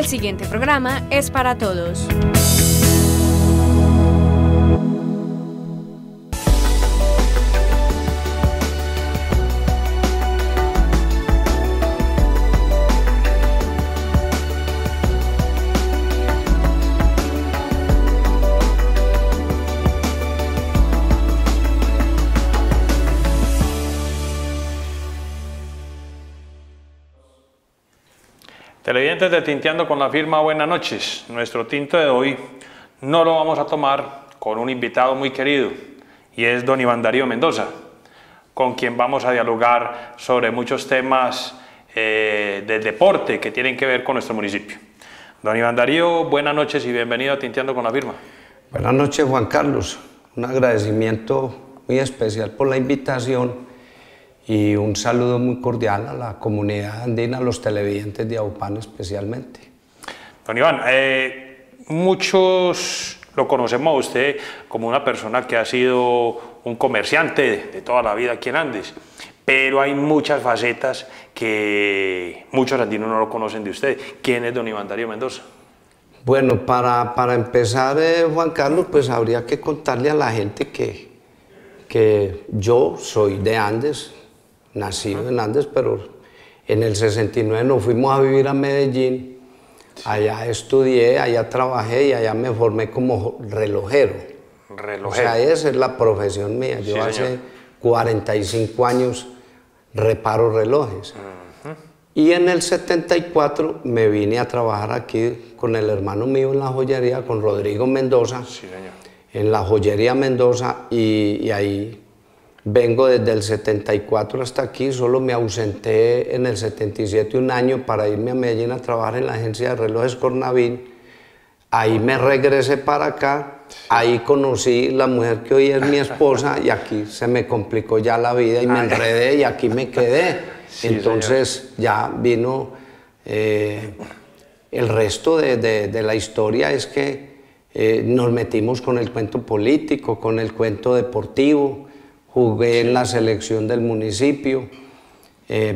El siguiente programa es para todos. Televidentes de Tinteando con la Firma, buenas noches. Nuestro tinto de hoy no lo vamos a tomar con un invitado muy querido y es don Iván Darío Mendoza, con quien vamos a dialogar sobre muchos temas del deporte que tienen que ver con nuestro municipio. Don Iván Darío, buenas noches y bienvenido a Tinteando con la Firma. Buenas noches, Juan Carlos. Un agradecimiento muy especial por la invitación y un saludo muy cordial a la comunidad andina, a los televidentes de AUPAN especialmente. Don Iván, muchos lo conocemos a usted como una persona que ha sido un comerciante de toda la vida aquí en Andes, pero hay muchas facetas que muchos andinos no lo conocen de usted. ¿Quién es don Iván Darío Mendoza? Bueno, para empezar, Juan Carlos, pues habría que contarle a la gente que yo soy de Andes, nacido en Andes, pero en el 69 nos fuimos a vivir a Medellín. Allá estudié, allá trabajé y allá me formé como relojero. O sea, esa es la profesión mía. Yo hace 45 años reparo relojes. Y en el 74 me vine a trabajar aquí con el hermano mío en la joyería, con Rodrigo Mendoza, en la joyería Mendoza, y ahí vengo desde el 74 hasta aquí. Solo me ausenté en el 77 un año para irme a Medellín a trabajar en la agencia de relojes Cornavín. Ahí me regresé para acá, ahí conocí la mujer que hoy es mi esposa y aquí se me complicó ya la vida y me enredé y aquí me quedé. Entonces ya vino el resto de la historia. Es que nos metimos con el cuento político, con el cuento deportivo. Jugué en la selección del municipio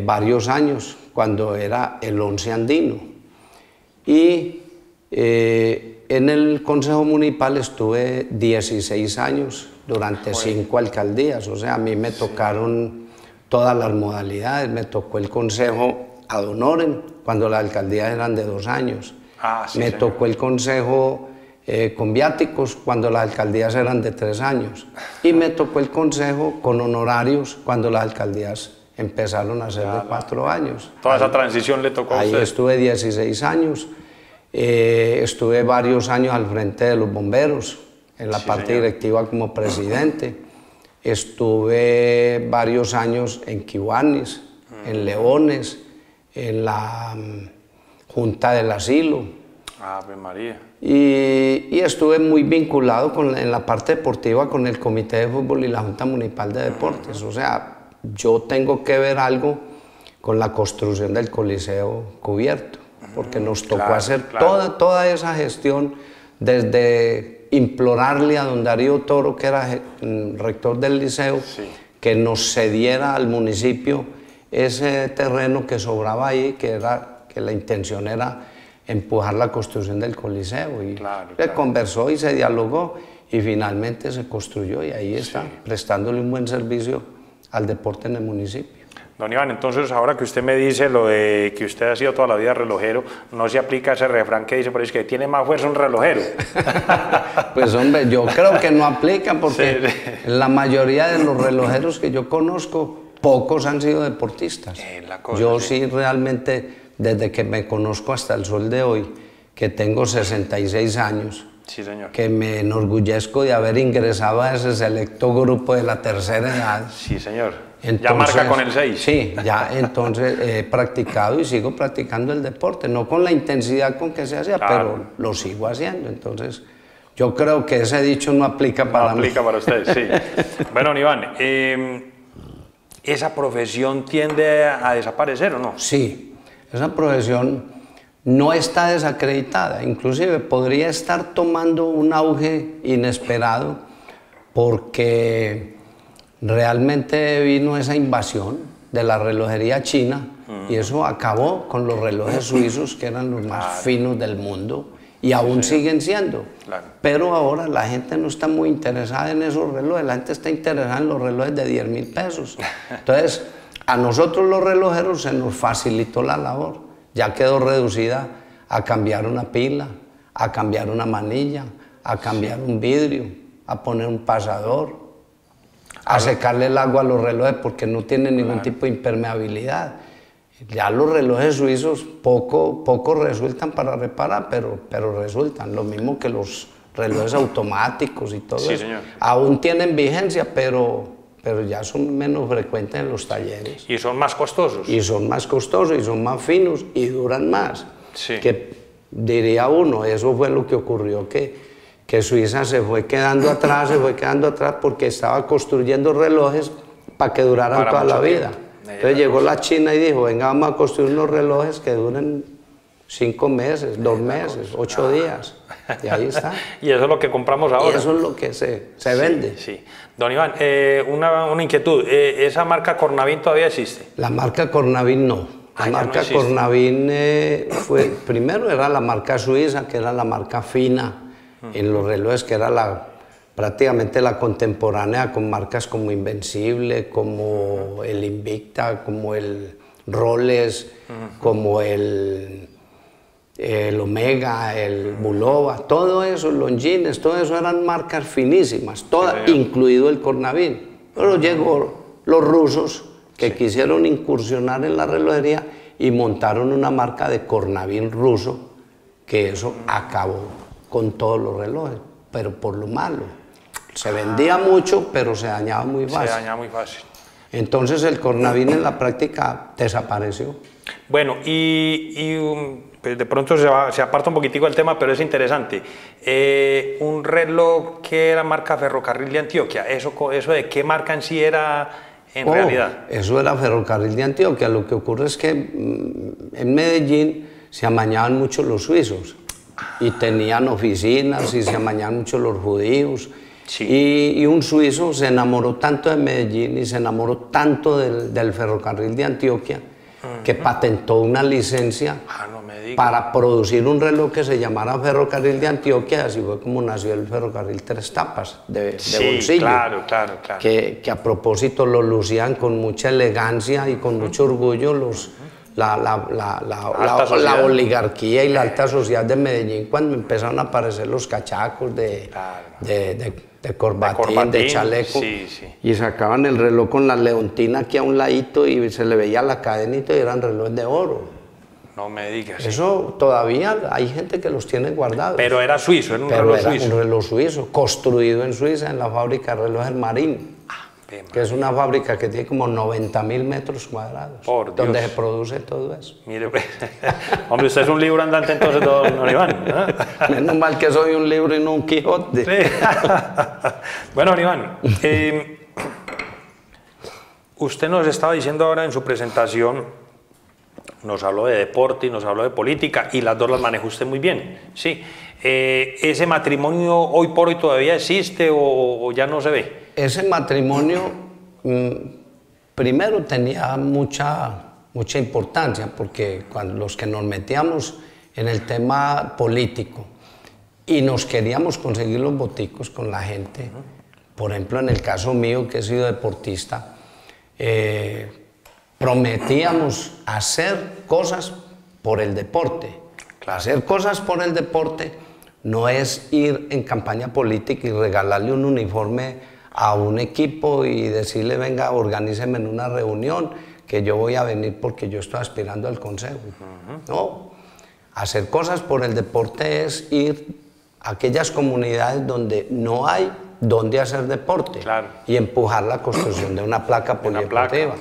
varios años, cuando era el 11 andino. Y en el Consejo Municipal estuve 16 años, durante 5 alcaldías. O sea, a mí me tocaron todas las modalidades. Me tocó el Consejo ad honorem, cuando las alcaldías eran de 2 años. Me tocó el Consejo con viáticos cuando las alcaldías eran de 3 años, y me tocó el consejo con honorarios cuando las alcaldías empezaron a ser de 4 años. Toda esa transición le tocó a usted. Ahí estuve 16 años, estuve varios años al frente de los bomberos, en la parte directiva como presidente. Estuve varios años en Kiwanis, en Leones, en la Junta del Asilo. Ave María. Y estuve muy vinculado en la parte deportiva con el Comité de Fútbol y la Junta Municipal de Deportes. O sea, yo tengo que ver algo con la construcción del Coliseo cubierto, porque nos tocó hacer toda esa gestión, desde implorarle a don Darío Toro, que era rector del liceo, que nos cediera al municipio ese terreno que sobraba ahí, que la intención era empujar la construcción del Coliseo, y se conversó y se dialogó y finalmente se construyó, y ahí está, prestándole un buen servicio al deporte en el municipio. Don Iván, entonces ahora que usted me dice lo de que usted ha sido toda la vida relojero, ¿no se aplica ese refrán que dice por ahí que tiene más fuerza un relojero? Pues hombre, yo creo que no aplica, porque la mayoría de los relojeros que yo conozco, pocos han sido deportistas. Yo sí realmente, desde que me conozco hasta el sol de hoy, que tengo 66 años, que me enorgullezco de haber ingresado a ese selecto grupo de la tercera edad. Sí, señor. Entonces, ya marca con el 6. Sí, ya entonces he practicado y sigo practicando el deporte, no con la intensidad con que se hacía, pero lo sigo haciendo. Entonces, yo creo que ese dicho no aplica para mí. No aplica para usted, sí. Bueno, Iván, ¿esa profesión tiende a desaparecer o no? Sí. Esa profesión no está desacreditada, inclusive podría estar tomando un auge inesperado, porque realmente vino esa invasión de la relojería china y eso acabó con los relojes suizos que eran los más finos del mundo y aún siguen siendo. Pero ahora la gente no está muy interesada en esos relojes, la gente está interesada en los relojes de 10.000 pesos. Entonces, a nosotros los relojeros se nos facilitó la labor, ya quedó reducida a cambiar una pila, a cambiar una manilla, a cambiar un vidrio, a poner un pasador, a secarle el agua a los relojes porque no tienen ningún tipo de impermeabilidad. Ya los relojes suizos poco resultan para reparar, pero resultan. Lo mismo que los relojes automáticos y todo eso. Señor. Aún tienen vigencia, pero ya son menos frecuentes en los talleres. Y son más costosos. Y son más costosos, y son más finos, y duran más. Sí. Que diría uno, eso fue lo que ocurrió, que Suiza se fue quedando atrás porque estaba construyendo relojes para que duraran toda la vida. Entonces llegó la China y dijo, venga, vamos a construir unos relojes que duren 5 meses, 2 meses, 8 días. Y ahí está. Y eso es lo que compramos ahora. Y eso es lo que se vende. Sí. Don Iván, una inquietud. ¿Esa marca Cornavin todavía existe? La marca Cornavin no. La marca Cornavin primero era la marca suiza, que era la marca fina en los relojes, que era prácticamente la contemporánea con marcas como Invencible, como el Invicta, como el Rolex, como el Omega, el Bulova, todo eso, Longines, todo eso eran marcas finísimas, incluido el Cornavin. Pero llegó los rusos que quisieron incursionar en la relojería y montaron una marca de Cornavin ruso, que eso acabó con todos los relojes, pero por lo malo. Se vendía mucho, pero se dañaba muy fácil. Se dañaba muy fácil. Entonces el Cornavin en la práctica desapareció. Bueno, pues de pronto se aparta un poquitico del tema, pero es interesante. Un reloj que era marca Ferrocarril de Antioquia, ¿eso de qué marca en sí era en realidad? Eso era Ferrocarril de Antioquia. Lo que ocurre es que en Medellín se amañaban mucho los suizos y tenían oficinas y se amañaban mucho los judíos. Y un suizo se enamoró tanto de Medellín y se enamoró tanto del Ferrocarril de Antioquia que patentó una licencia para producir un reloj que se llamara Ferrocarril de Antioquia. Así fue como nació el Ferrocarril Tres Tapas de bolsillo. Claro. Que a propósito lo lucían con mucha elegancia y con mucho orgullo la oligarquía y la alta sociedad de Medellín, cuando empezaron a aparecer los cachacos de corbatín, de chaleco, y sacaban el reloj con la leontina aquí a un ladito y se le veía la cadenita y eran relojes de oro. No me digas. Eso todavía hay gente que los tiene guardados. Pero era suizo, era un reloj suizo. Un reloj suizo, construido en Suiza en la fábrica de relojes Marín. Que es una fábrica que tiene como 90.000 metros cuadrados, donde se produce todo eso. Mire, hombre, usted es un libro andante entonces, don Iván. Menos mal que soy un libro y no un Quijote. Sí. Bueno, don Iván, usted nos estaba diciendo ahora en su presentación, nos habló de deporte y nos habló de política, y las dos las manejó usted muy bien, sí. ¿Ese matrimonio hoy por hoy todavía existe o ya no se ve? Ese matrimonio primero tenía mucha importancia, porque cuando los que nos metíamos en el tema político y nos queríamos conseguir los boticos con la gente, por ejemplo en el caso mío que he sido deportista, prometíamos hacer cosas por el deporte. Hacer cosas por el deporte no es ir en campaña política y regalarle un uniforme a un equipo y decirle, venga, organíceme en una reunión, que yo voy a venir porque yo estoy aspirando al consejo. No, hacer cosas por el deporte es ir a aquellas comunidades donde no hay donde hacer deporte y empujar la construcción de una placa polideportiva.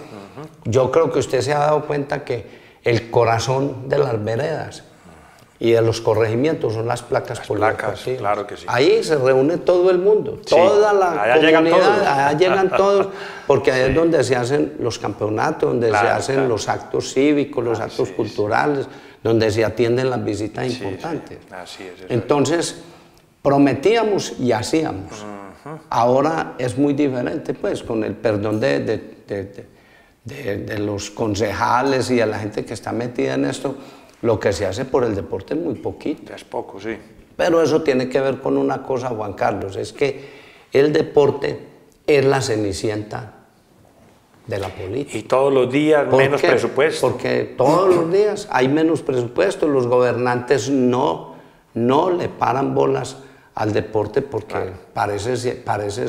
Yo creo que usted se ha dado cuenta que el corazón de las veredas y de los corregimientos son las placas polideportivas. Claro que sí. Ahí se reúne todo el mundo, toda la comunidad, allá llegan todos, porque ahí es donde se hacen los campeonatos, donde se hacen los actos cívicos, los actos culturales, donde se atienden las visitas importantes. Así es. Entonces, prometíamos y hacíamos. Ahora es muy diferente, pues, con el perdón de de los concejales y de la gente que está metida en esto, lo que se hace por el deporte es muy poquito. Es poco, sí. Pero eso tiene que ver con una cosa, Juan Carlos, es que el deporte es la cenicienta de la política. Y todos los días menos presupuesto. Porque todos los días hay menos presupuesto, los gobernantes no le paran bolas al deporte porque parece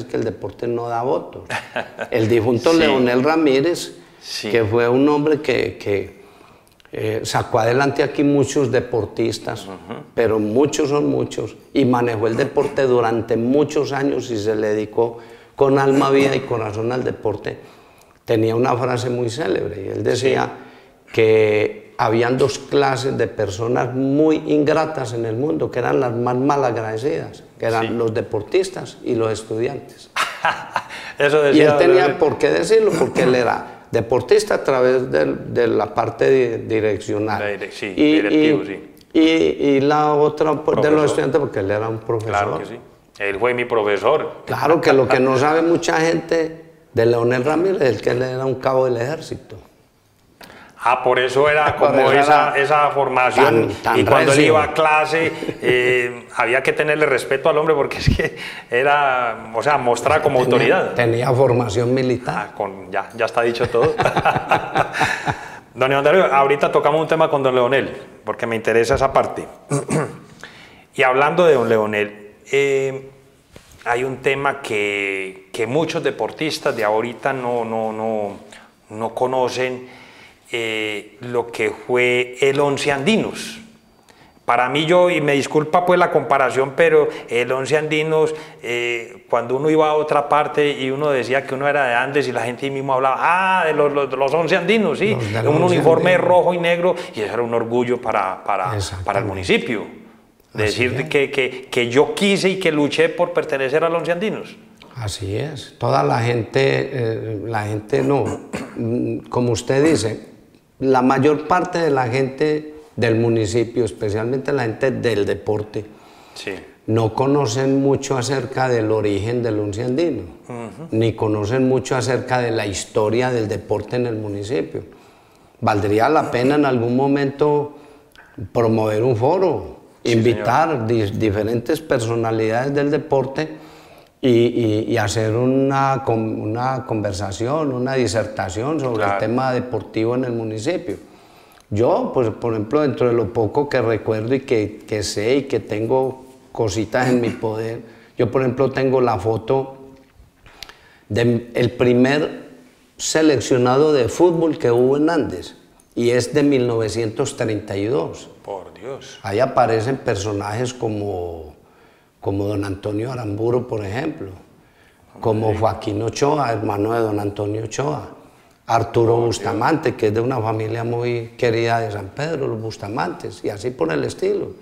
que el deporte no da votos. El difunto Sí. Leonel Ramírez, Sí. que fue un hombre que sacó adelante aquí muchos deportistas, pero muchos son muchos, y manejó el deporte durante muchos años y se le dedicó con alma, vida y corazón al deporte. Tenía una frase muy célebre y él decía que habían dos clases de personas muy ingratas en el mundo, que eran las más malagradecidas, que eran los deportistas y los estudiantes. Eso Y decía. él tenía por qué decirlo, porque él era deportista a través de la parte direccional. Sí, directivo, sí. Y la otra pues, de Profesor. los estudiantes, porque él era un profesor. Claro que sí. Él fue mi profesor. Claro que lo que no sabe mucha gente de Leonel Ramírez es que él era un cabo del ejército. Ah, por eso era Por como eso era esa formación. tan y cuando él recio. iba a clase, había que tenerle respeto al hombre porque es que era, o sea, mostraba como autoridad. Tenía formación militar. Ya está dicho todo. Don Leonel, ahorita tocamos un tema con don Leonel, porque me interesa esa parte. Y hablando de don Leonel, hay un tema que muchos deportistas de ahorita no conocen, lo que fue el Once Andinos. Para mí, y me disculpa pues la comparación, pero el Once Andinos, cuando uno iba a otra parte y uno decía que uno era de Andes y la gente mismo hablaba, de los Once Andinos, sí, un uniforme rojo y negro, y eso era un orgullo para el municipio. Decir que yo quise y que luché por pertenecer a los Once Andinos. Así es, toda la gente no, como usted dice, la mayor parte de la gente del municipio, especialmente la gente del deporte, Sí. no conocen mucho acerca del origen del Once Andino, ni conocen mucho acerca de la historia del deporte en el municipio. Valdría la pena en algún momento promover un foro, invitar diferentes personalidades del deporte y hacer una conversación, una disertación sobre el tema deportivo en el municipio. Yo, pues, por ejemplo, dentro de lo poco que recuerdo y que sé y que tengo cositas en mi poder, yo, por ejemplo, tengo la foto del primer seleccionado de fútbol que hubo en Andes, y es de 1932. Por Dios. Ahí aparecen personajes como don Antonio Aramburu, por ejemplo, como Joaquín Ochoa, hermano de don Antonio Ochoa, Arturo Bustamante, que es de una familia muy querida de San Pedro, los Bustamantes, y así por el estilo.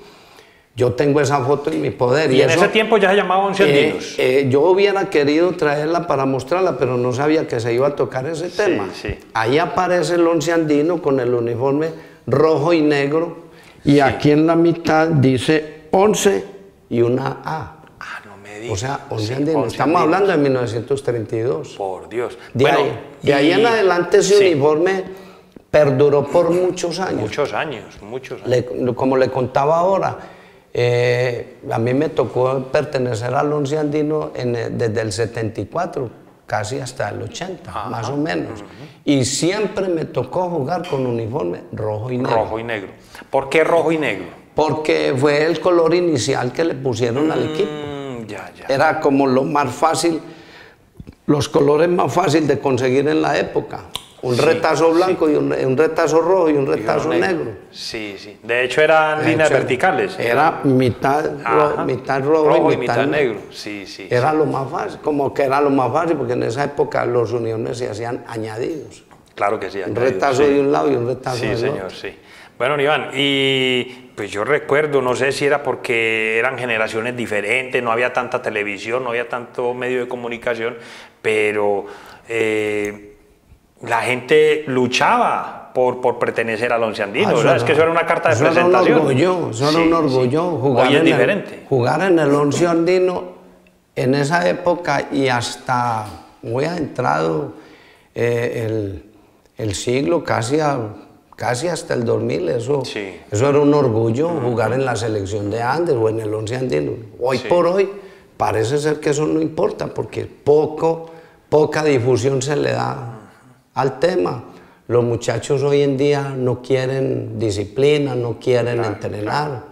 Yo tengo esa foto en mi poder. Y en ese tiempo ya se llamaba Once Andinos. Yo hubiera querido traerla para mostrarla, pero no sabía que se iba a tocar ese tema. Sí. Ahí aparece el Once Andino con el uniforme rojo y negro, y aquí en la mitad dice 11 y una A. Ah, no me digas. O sea, Once Andino. Estamos hablando de 1932. Por Dios. De ahí en adelante ese uniforme perduró por muchos años. Muchos años. Como le contaba ahora, a mí me tocó pertenecer al Once Andino desde el 74, casi hasta el 80, más o menos. Y siempre me tocó jugar con uniforme rojo y negro. Rojo y negro. ¿Por qué rojo y negro? Porque fue el color inicial que le pusieron al equipo. Era como lo más fácil, los colores más fáciles de conseguir en la época. Un retazo blanco y un retazo rojo y un retazo negro. Sí. De hecho eran líneas verticales. Era mitad rojo y mitad negro. Sí. Era lo más fácil, como que era lo más fácil, porque en esa época los uniones se hacían añadidos. Claro que sí. Un retazo de un lado y un retazo del otro. Sí, señor, sí. Bueno, Iván, y pues yo recuerdo, no sé si era porque eran generaciones diferentes, no había tanta televisión, no había tanto medio de comunicación, pero la gente luchaba por pertenecer al Once Andino. Es que eso era una carta de presentación. Eso era un orgullo. Hoy es diferente. Jugar en el Once Andino en esa época y hasta muy adentrado, el siglo, casi hasta el 2000, eso era un orgullo jugar en la selección de Andes o en el Once Andino. Hoy por hoy parece ser que eso no importa porque poca difusión se le da al tema. Los muchachos hoy en día no quieren disciplina, no quieren entrenar,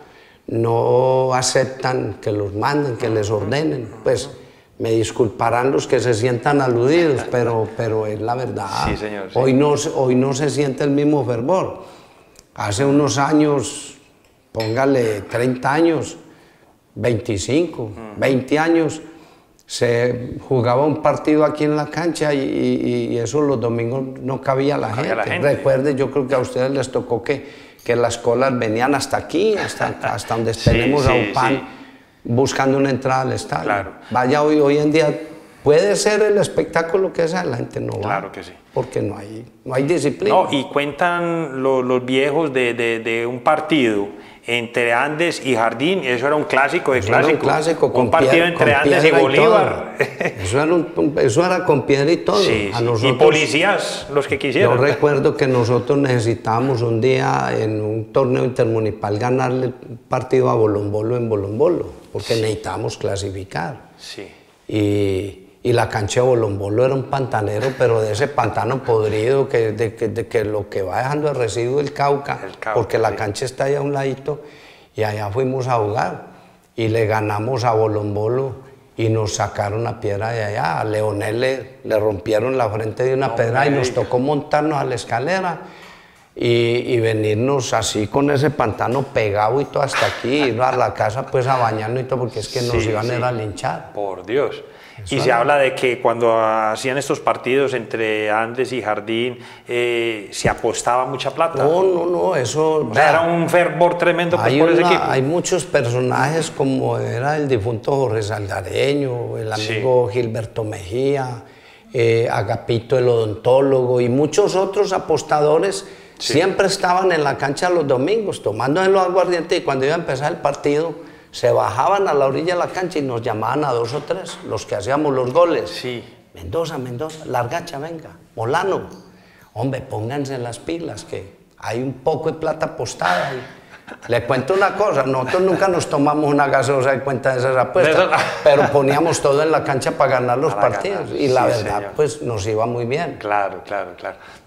no aceptan que los manden, que les ordenen. Pues me disculparán los que se sientan aludidos, pero es la verdad. Sí, señor, sí. Hoy no se siente el mismo fervor. Hace unos años, póngale 30 años, 25, 20 años, se jugaba un partido aquí en la cancha y eso los domingos no cabía la gente. Recuerde, yo creo que a ustedes les tocó que las colas venían hasta aquí, hasta donde tenemos a Upán, buscando una entrada al estadio. Claro. Vaya, hoy en día puede ser el espectáculo que sea, la gente no va. Claro que sí. Porque no hay disciplina. No, y cuentan los viejos de un partido entre Andes y Jardín, eso era un clásico de clásicos. Era un clásico, un partido entre Andes y Bolívar. Eso era con piedra y todo. Sí, a nosotros, y policías los que quisieran. Yo recuerdo que nosotros necesitábamos un día en un torneo intermunicipal ganarle el partido a Bolombolo en Bolombolo, porque necesitábamos clasificar. Sí. Y la cancha de Bolombolo era un pantanero, pero de ese pantano podrido que lo que va dejando el residuo del Cauca, porque la cancha está allá a un ladito, y allá fuimos a jugar y le ganamos a Bolombolo y nos sacaron la piedra de allá. A Leonel le rompieron la frente de una piedra y nos tocó montarnos a la escalera y venirnos así con ese pantano pegado y todo hasta aquí, ir a la casa pues a bañarnos y todo, porque es que nos iban a linchar. Por Dios. Y se habla de que cuando hacían estos partidos entre Andes y Jardín, se apostaba mucha plata. No, eso... O sea, era un fervor tremendo pues, por ese equipo. Hay muchos personajes como era el difunto Jorge Saldareño, el amigo Gilberto Mejía, Agapito el odontólogo y muchos otros apostadores. Siempre estaban en la cancha los domingos tomando los aguardientes y cuando iba a empezar el partido se bajaban a la orilla de la cancha y nos llamaban a 2 o 3, los que hacíamos los goles. Sí. Mendoza, Largacha, venga, Molano. Hombre, pónganse las pilas, que hay un poco de plata apostada. Le cuento una cosa, nosotros nunca nos tomamos una gaseosa de cuenta de esas apuestas, pero poníamos todo en la cancha para ganar los partidos. Y la verdad, señor, pues nos iba muy bien. Claro.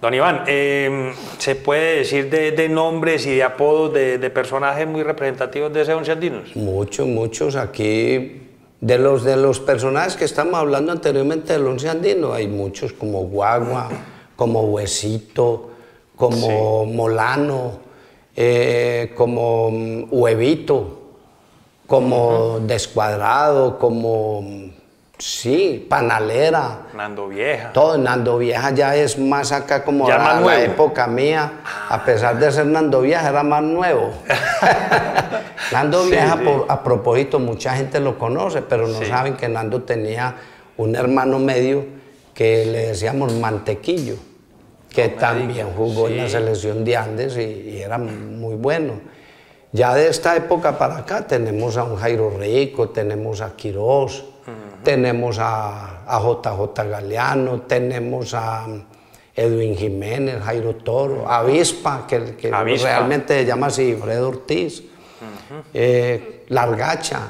Don Iván, ¿se puede decir de nombres y de apodos de personajes muy representativos de ese Once Andinos? Muchos. Aquí, de los personajes que estamos hablando anteriormente del Once Andino, hay muchos como Guagua, como Huesito, como Molano, como Huevito, como Descuadrado, como, Panalera. Nando Vieja. Todo, Nando Vieja ya es más acá como la época mía, a pesar de ser Nando Vieja, era más nuevo. Nando Vieja, a propósito, mucha gente lo conoce, pero no saben que Nando tenía un hermano medio que le decíamos Mantequillo, que también jugó en la selección de Andes y era muy bueno. Ya de esta época para acá tenemos a un Jairo Rico, tenemos a Quirós, tenemos a JJ Galeano, tenemos a Edwin Jiménez, Jairo Toro, Avispa, que realmente se llama Sigfredo Ortiz, Largacha.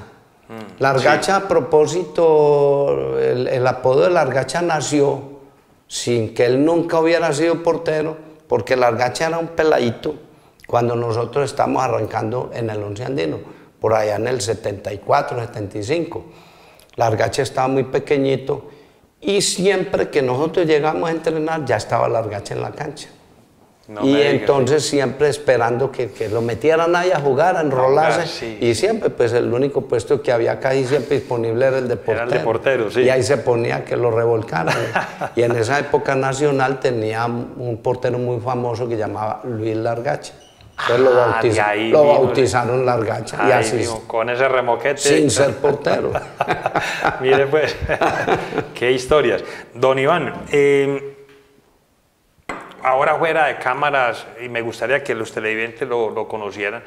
Largacha, a propósito, el apodo de Largacha nació sin que él nunca hubiera sido portero, porque Largacha era un peladito cuando nosotros estábamos arrancando en el Once Andino, por allá en el 74, 75. Largacha estaba muy pequeñito y siempre que nosotros llegamos a entrenar ya estaba Largacha en la cancha. Y entonces siempre esperando que lo metieran ahí a jugar, a enrolarse, y siempre pues el único puesto que había acá ahí siempre disponible era el de portero. Era el de portero, sí. Y ahí se ponía que lo revolcaran. Y en esa época Nacional tenía un portero muy famoso que llamaba Luis Largacha. Entonces lo bautizaron Largacha. Y así mismo, con ese remoquete. Sin ser portero. Mire pues, qué historias. Don Iván, ahora fuera de cámaras, y me gustaría que los televidentes lo conocieran,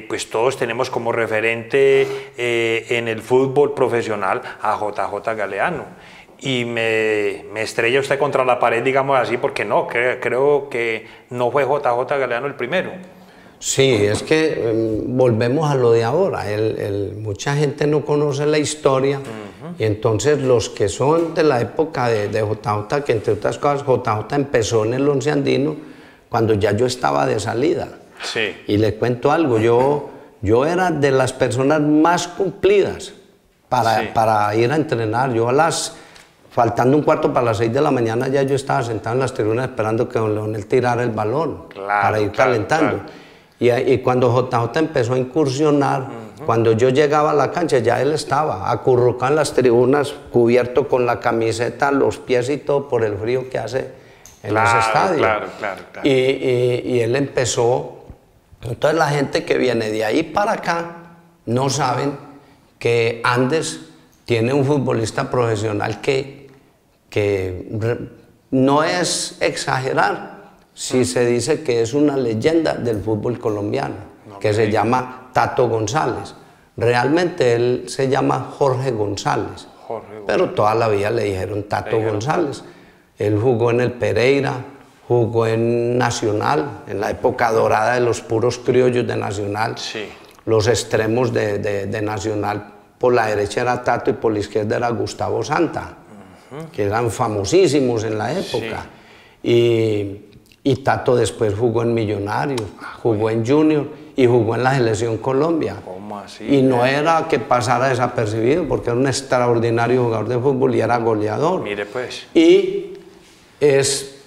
pues todos tenemos como referente en el fútbol profesional a JJ Galeano. y me estrella usted contra la pared, digamos así, porque no, creo que no fue JJ Galeano el primero. Sí, es que volvemos a lo de ahora. Mucha gente no conoce la historia y entonces los que son de la época de JJ, que entre otras cosas JJ empezó en el Once Andino cuando ya yo estaba de salida. Sí. Y le cuento algo, yo era de las personas más cumplidas para ir a entrenar. Faltando un cuarto para las 6 de la mañana ya yo estaba sentado en las tribunas esperando que don Leonel tirara el balón para ir calentando. Claro. Y cuando JJ empezó a incursionar, cuando yo llegaba a la cancha ya él estaba acurrucado en las tribunas, cubierto con la camiseta, los pies y todo por el frío que hace en los estadios. Claro. Y él empezó. Entonces la gente que viene de ahí para acá no saben que Andes tiene un futbolista profesional que no es exagerar si se dice que es una leyenda del fútbol colombiano, que se llama Tato González. Realmente él se llama Jorge González, pero toda la vida le dijeron Tato González. Él jugó en el Pereira, jugó en Nacional, en la época dorada de los puros criollos de Nacional. Sí. Los extremos de Nacional, por la derecha era Tato y por la izquierda era Gustavo Santa, que eran famosísimos en la época. Sí. Y Tato después jugó en Millonarios, jugó en Junior y jugó en la Selección Colombia. ¿Cómo así? Y no era que pasara desapercibido, porque era un extraordinario jugador de fútbol y era goleador. Mire pues. Y es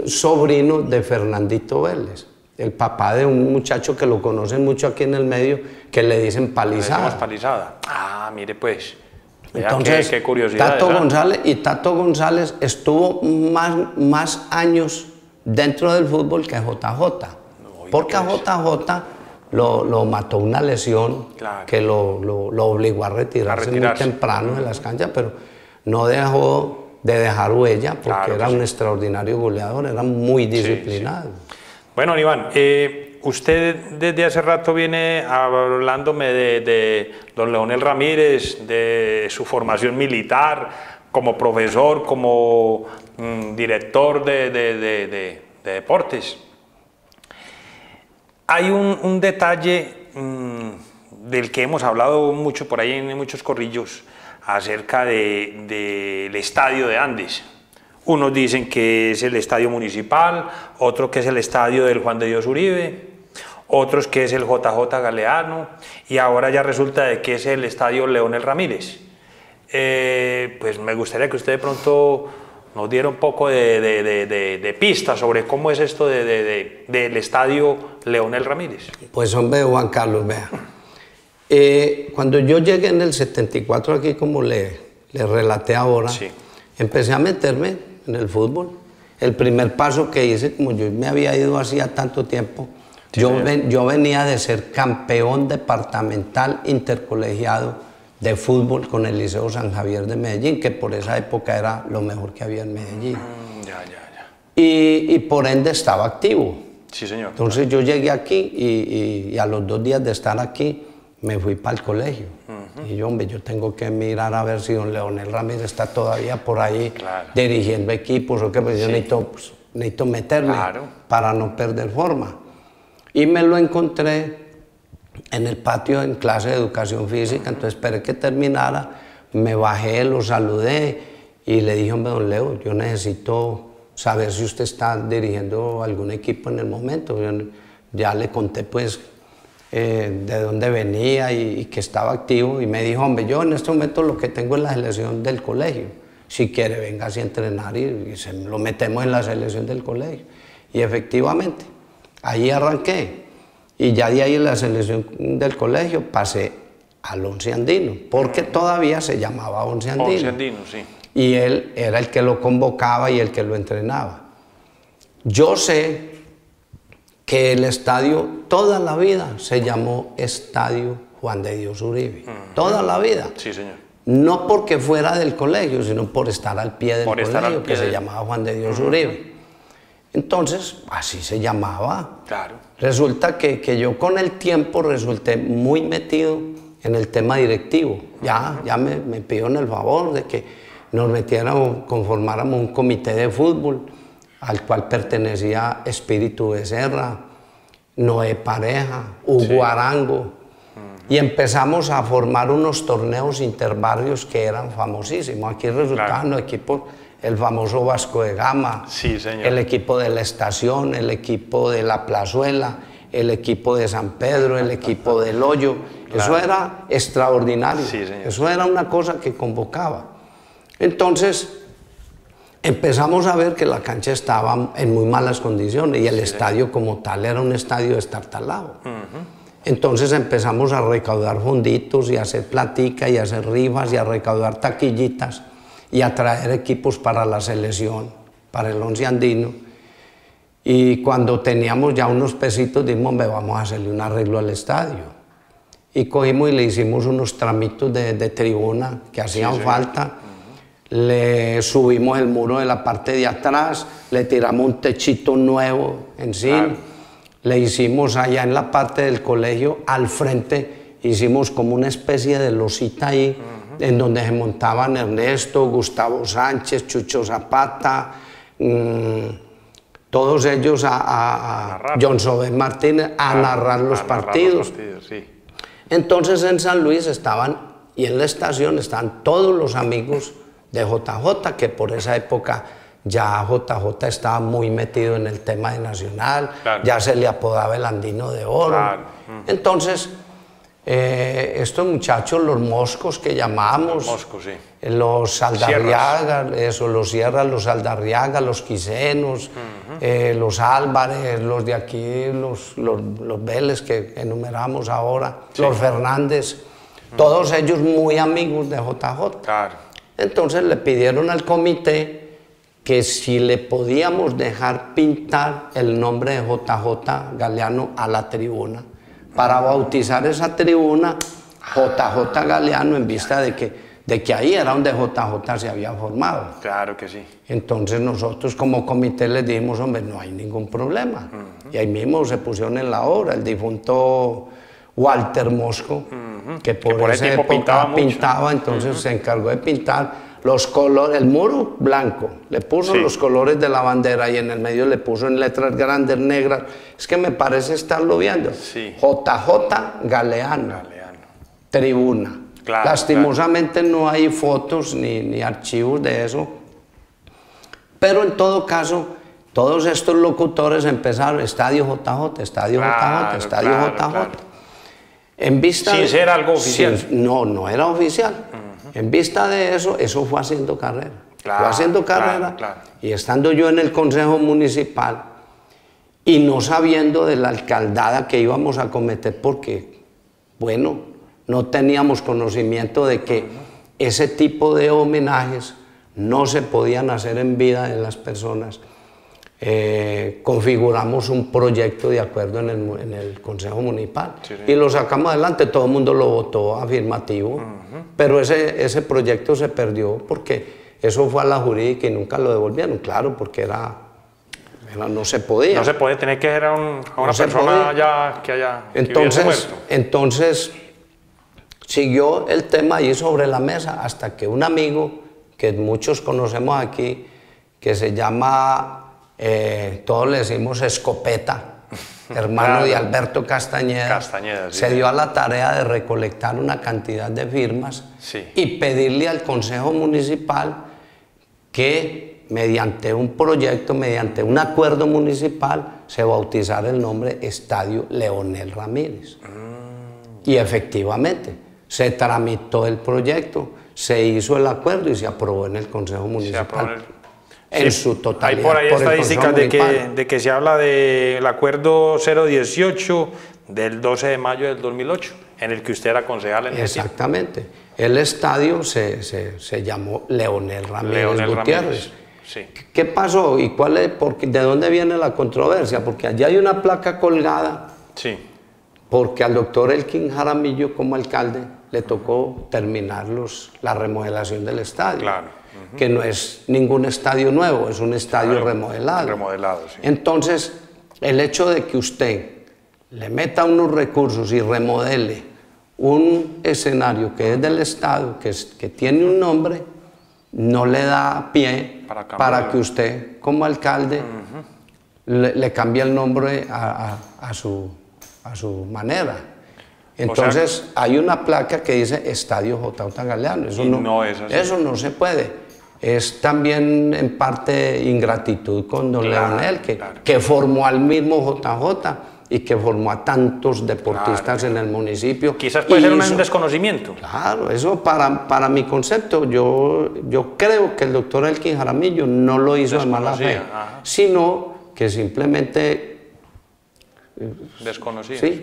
sobrino de Fernandito Vélez, el papá de un muchacho que lo conocen mucho aquí en el medio, que le dicen Palizada. Le Palizada. Ah, mire pues. Entonces, qué curiosidad. Tato González estuvo más años dentro del fútbol que JJ, porque a JJ lo mató una lesión que lo obligó a retirarse muy temprano de las canchas, pero no dejó de dejar huella porque era un extraordinario goleador, era muy disciplinado. Sí. Bueno, Iván, usted desde hace rato viene hablándome de don Leonel Ramírez, de su formación militar, como profesor, como director de deportes. Hay un detalle del que hemos hablado mucho por ahí en muchos corrillos acerca del estadio de Andes. Unos dicen que es el estadio municipal, otros que es el estadio del Juan de Dios Uribe, otros que es el JJ Galeano, y ahora ya resulta de que es el estadio Leonel Ramírez. Pues me gustaría que usted de pronto nos diera un poco de pistas sobre cómo es esto del estadio Leonel Ramírez. Pues hombre, Juan Carlos, vea. Cuando yo llegué en el 74 aquí, como le relaté ahora, empecé a meterme en el fútbol. El primer paso que hice, como yo me había ido hacía tanto tiempo, yo venía de ser campeón departamental intercolegiado de fútbol con el Liceo San Javier de Medellín, que por esa época era lo mejor que había en Medellín. Y por ende estaba activo. Sí, señor. Entonces yo llegué aquí y a los 2 días de estar aquí me fui para el colegio. Y yo, hombre, yo tengo que mirar a ver si don Leonel Ramírez está todavía por ahí dirigiendo equipos o qué, pues yo necesito meterme para no perder forma. Y me lo encontré en el patio en clase de educación física, entonces esperé que terminara, me bajé, lo saludé y le dije, hombre, don Leo, yo necesito saber si usted está dirigiendo algún equipo en el momento. Yo ya le conté pues de dónde venía y que estaba activo, y me dijo, hombre, yo en este momento lo que tengo es la selección del colegio, si quiere venga así a entrenar y lo metemos en la selección del colegio. Y efectivamente, ahí arranqué, y ya de ahí en la selección del colegio pasé al Once Andino, porque todavía se llamaba Once Andino. Once Andino, sí. Y él era el que lo convocaba y el que lo entrenaba. Yo sé que el estadio toda la vida se llamó Estadio Juan de Dios Uribe, toda la vida. Sí, señor. No porque fuera del colegio, sino por estar al pie del colegio, que se llamaba Juan de Dios Uribe. Entonces, así se llamaba. Claro. Resulta que yo con el tiempo resulté muy metido en el tema directivo. Ya me pidieron el favor de que nos metieron, conformáramos un comité de fútbol al cual pertenecía Espíritu Becerra, Noé Pareja, Hugo Arango, y empezamos a formar unos torneos interbarrios que eran famosísimos. Aquí resultaban los equipos, el famoso Vasco de Gama, Sí, señor. el equipo de la Estación, el equipo de la Plazuela, el equipo de San Pedro, el equipo del Hoyo. Eso era extraordinario. Sí, señor. Eso era una cosa que convocaba. Entonces, empezamos a ver que la cancha estaba en muy malas condiciones y el estadio como tal era un estadio destartalado. Entonces empezamos a recaudar fonditos y a hacer platica y a hacer rifas y a recaudar taquillitas y a traer equipos para la selección, para el Once Andino. Y cuando teníamos ya unos pesitos, dijimos, vamos a hacerle un arreglo al estadio. Y cogimos y le hicimos unos tramitos de tribuna que hacían falta. Le subimos el muro de la parte de atrás, le tiramos un techito nuevo encima, le hicimos allá en la parte del colegio, al frente, hicimos como una especie de losita ahí, en donde se montaban Ernesto, Gustavo Sánchez, Chucho Zapata, todos ellos a John Soben Martínez a narrar los partidos. Sí. Entonces en San Luis estaban, y en la estación estaban todos los amigos de JJ, que por esa época ya JJ estaba muy metido en el tema de Nacional, ya se le apodaba el Andino de Oro. Entonces, estos muchachos, los moscos que llamamos, los Saldarriaga, los Sierras, los Saldarriaga, los Quisenos, los Álvarez, los de aquí, los Vélez que enumeramos ahora, los Fernández, todos ellos muy amigos de JJ. Entonces le pidieron al comité que si le podíamos dejar pintar el nombre de JJ Galeano a la tribuna, para bautizar esa tribuna JJ Galeano, en vista de que ahí era donde JJ se había formado. Claro que sí. Entonces nosotros como comité les dijimos, hombre, no hay ningún problema. Y ahí mismo se pusieron en la obra, el difunto Walter Mosco, que por esa época pintaba, entonces se encargó de pintar los colores, el muro blanco, le puso los colores de la bandera y en el medio le puso en letras grandes negras. Es que me parece estarlo viendo. JJ Galeano, tribuna. Lastimosamente no hay fotos ni archivos de eso, pero en todo caso, todos estos locutores empezaron, Estadio JJ, Estadio JJ, Estadio JJ. En vista sin ser algo oficial. No era oficial. En vista de eso, eso fue haciendo carrera. Fue haciendo carrera y estando yo en el Consejo Municipal y no sabiendo de la alcaldada que íbamos a cometer porque, bueno, no teníamos conocimiento de que ese tipo de homenajes no se podían hacer en vida de las personas. Configuramos un proyecto de acuerdo en el Consejo Municipal y lo sacamos adelante, todo el mundo lo votó afirmativo, pero ese proyecto se perdió porque eso fue a la jurídica y nunca lo devolvieron, claro, porque no se podía. No se puede tener que ir a una persona ya que hubiese muerto. Entonces siguió el tema ahí sobre la mesa hasta que un amigo que muchos conocemos aquí, que se llama... todos le decimos Escopeta, hermano de Alberto Castañeda, se dio a la tarea de recolectar una cantidad de firmas y pedirle al Consejo Municipal que mediante un proyecto, mediante un acuerdo municipal, se bautizara el nombre Estadio Leonel Ramírez. Y efectivamente, se tramitó el proyecto, se hizo el acuerdo y se aprobó en el Consejo Municipal. En su totalidad. Hay por ahí estadísticas de que se habla del acuerdo 018 del 12 de mayo del 2008, en el que usted era concejal en ese Exactamente. El estadio se llamó Leonel Ramírez Gutiérrez. ¿Qué pasó? ¿Y de dónde viene la controversia? Porque allí hay una placa colgada. Porque al doctor Elkin Jaramillo, como alcalde, le tocó terminar la remodelación del estadio. Que no es ningún estadio nuevo, es un estadio remodelado. Entonces, el hecho de que usted le meta unos recursos y remodele un escenario que es del Estado, que tiene un nombre, no le da pie para que usted, como alcalde, le cambie el nombre a su manera. Entonces, hay una placa que dice Estadio J.J. Galeano. Eso no es así. Eso no se puede. Es también en parte ingratitud con don Leonel, que formó al mismo JJ y que formó a tantos deportistas en el municipio. Quizás puede ser un desconocimiento. Claro, eso para mi concepto, yo creo que el doctor Elkin Jaramillo no lo hizo de mala fe, sino que simplemente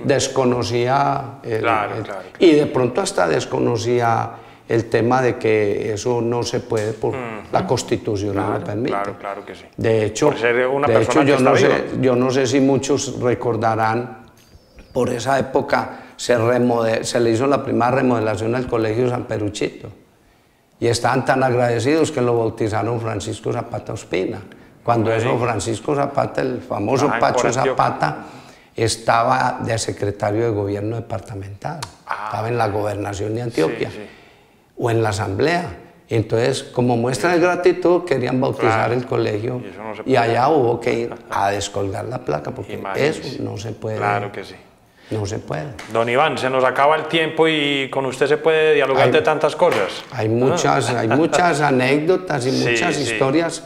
desconocía y de pronto hasta desconocía el tema de que eso no se puede por la Constitución no lo permite. Claro que sí. De hecho, yo no sé si muchos recordarán, por esa época se le hizo la primera remodelación al Colegio San Peruchito y estaban tan agradecidos que lo bautizaron Francisco Zapata Ospina. Cuando eso Francisco Zapata, el famoso Pacho Zapata, estaba de secretario de gobierno departamental, estaba en la gobernación de Antioquia o en la asamblea. Entonces, como muestra de gratitud, querían bautizar el colegio y allá hubo que ir a descolgar la placa porque eso no se puede. Claro que sí. No se puede. Don Iván, se nos acaba el tiempo y con usted se puede dialogar de tantas cosas. Hay muchas anécdotas y muchas historias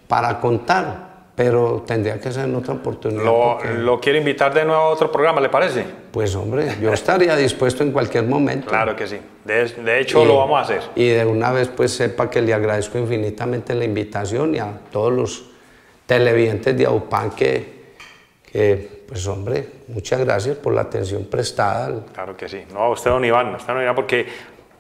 para contar, pero tendría que ser en otra oportunidad. ¿Lo quiero invitar de nuevo a otro programa, le parece? Pues hombre, yo estaría dispuesto en cualquier momento. Claro que sí, de hecho lo vamos a hacer. Y de una vez pues sepa que le agradezco infinitamente la invitación y a todos los televidentes de AUPAN que pues hombre, muchas gracias por la atención prestada. Claro que sí, no, usted don Iván, porque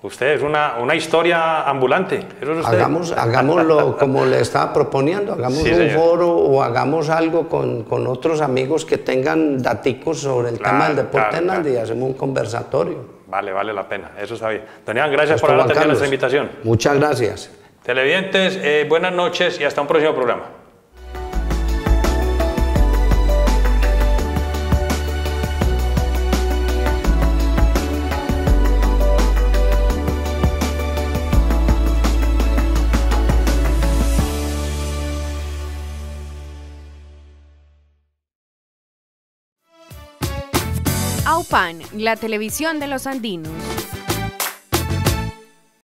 usted es una historia ambulante. ¿Eso es usted? Hagámoslo como le estaba proponiendo, hagamos un foro o hagamos algo con otros amigos que tengan daticos sobre el tema del deporte en Nandi y hacemos un conversatorio. Vale la pena, eso está bien. Don Iván, gracias por haber atendido nuestra invitación. Muchas gracias. Televidentes, buenas noches y hasta un próximo programa. AUPAN, la televisión de los andinos.